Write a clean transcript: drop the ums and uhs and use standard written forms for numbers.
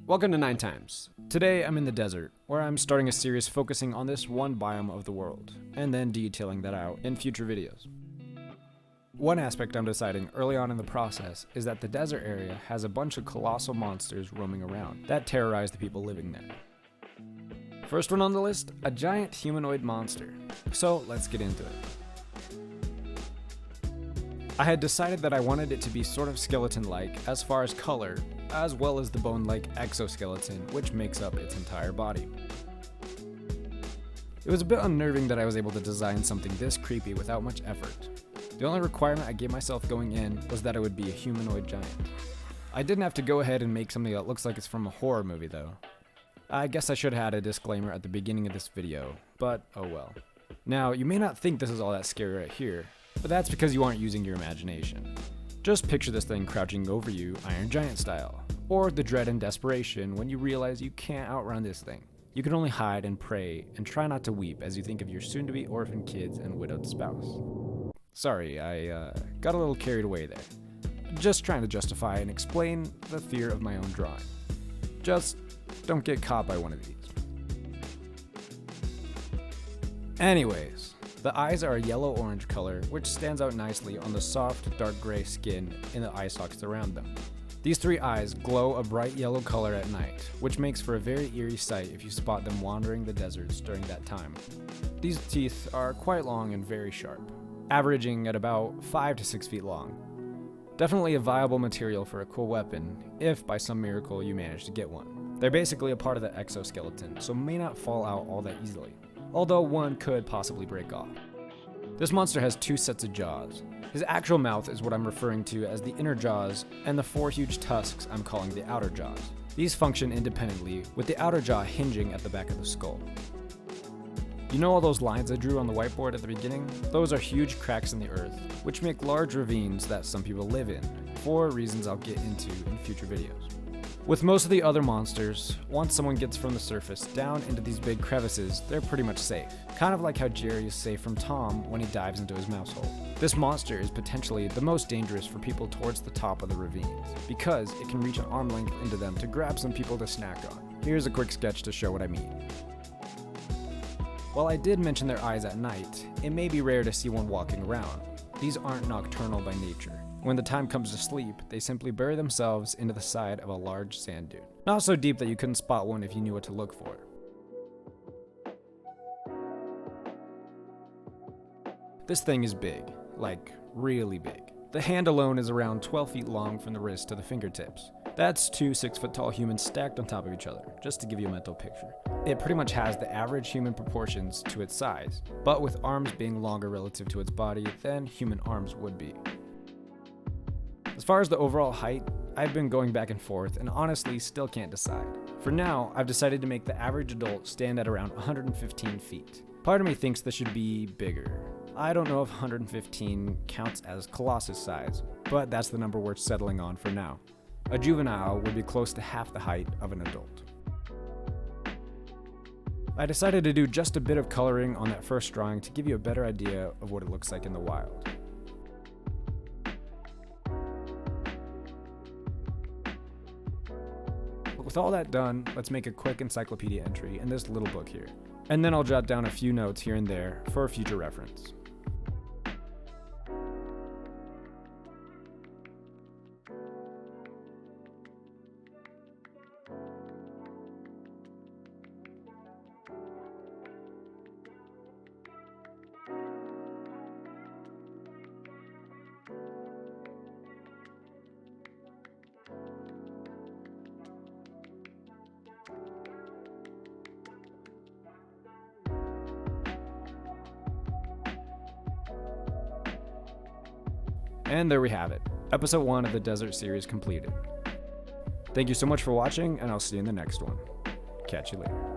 Welcome to 9 Times. Today I'm in the desert, where I'm starting a series focusing on this one biome of the world, and then detailing that out in future videos. One aspect I'm deciding early on in the process is that the desert area has a bunch of colossal monsters roaming around that terrorize the people living there. First one on the list, a giant humanoid monster. So let's get into it. I had decided that I wanted it to be sort of skeleton-like as far as color, as well as the bone-like exoskeleton which makes up its entire body. It was a bit unnerving that I was able to design something this creepy without much effort. The only requirement I gave myself going in was that it would be a humanoid giant. I didn't have to go ahead and make something that looks like it's from a horror movie though. I guess I should have had a disclaimer at the beginning of this video, but oh well. Now, you may not think this is all that scary right here, but that's because you aren't using your imagination. Just picture this thing crouching over you, Iron Giant style, or the dread and desperation when you realize you can't outrun this thing. You can only hide and pray and try not to weep as you think of your soon-to-be orphan kids and widowed spouse. Sorry, I got a little carried away there. Just trying to justify and explain the fear of my own drawing. Just don't get caught by one of these. Anyways, the eyes are a yellow-orange color, which stands out nicely on the soft, dark gray skin in the eye sockets around them. These three eyes glow a bright yellow color at night, which makes for a very eerie sight if you spot them wandering the deserts during that time. These teeth are quite long and very sharp, averaging at about 5 to 6 feet long. Definitely a viable material for a cool weapon, if by some miracle you manage to get one. They're basically a part of the exoskeleton, so may not fall out all that easily, although one could possibly break off. This monster has 2 sets of jaws. His actual mouth is what I'm referring to as the inner jaws, and the 4 huge tusks I'm calling the outer jaws. These function independently, with the outer jaw hinging at the back of the skull. You know all those lines I drew on the whiteboard at the beginning? Those are huge cracks in the earth, which make large ravines that some people live in, for reasons I'll get into in future videos. With most of the other monsters, once someone gets from the surface down into these big crevices, they're pretty much safe. Kind of like how Jerry is safe from Tom when he dives into his mouse hole. This monster is potentially the most dangerous for people towards the top of the ravines, because it can reach an arm length into them to grab some people to snack on. Here's a quick sketch to show what I mean. While I did mention their eyes at night, it may be rare to see one walking around. These aren't nocturnal by nature. When the time comes to sleep, they simply bury themselves into the side of a large sand dune. Not so deep that you couldn't spot one if you knew what to look for. This thing is big, like really big. The hand alone is around 12 feet long from the wrist to the fingertips. That's 2 6-foot-tall humans stacked on top of each other, just to give you a mental picture. It pretty much has the average human proportions to its size, but with arms being longer relative to its body than human arms would be. As far as the overall height, I've been going back and forth and honestly still can't decide. For now, I've decided to make the average adult stand at around 115 feet. Part of me thinks this should be bigger. I don't know if 115 counts as colossus size, but that's the number we're settling on for now. A juvenile would be close to half the height of an adult. I decided to do just a bit of coloring on that first drawing to give you a better idea of what it looks like in the wild. With all that done, let's make a quick encyclopedia entry in this little book here, and then I'll jot down a few notes here and there for future reference. And there we have it, episode 1 of the Desert series completed. Thank you so much for watching, and I'll see you in the next one. Catch you later.